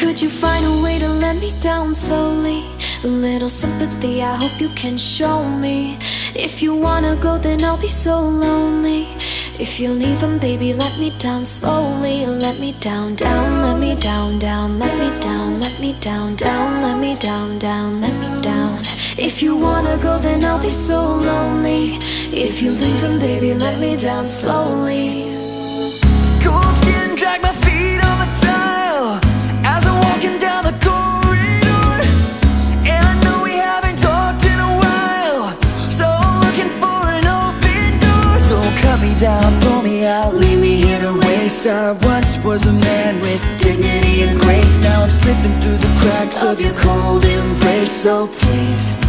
Could you find a way to let me down slowly? A little sympathy, I hope you can show me. If you wanna go, then I'll be so lonely. If you're leaving, baby, let me down slowly. Let me down, down, let me down, down, let me down, let me down, down, let me down, down, let me down. If you wanna go, then I'll be so lonely. If you're leaving, baby, let me down slowly. Cold skin, drag my feet on the tile as I'm walking down the corridor. And I know we haven't talked in a while, so I'm looking for an open door. Don't cut me down, pull me out, leave me here to waste. I once was a man with dignity and grace. Now I'm slipping through the cracks of your cold embrace. So please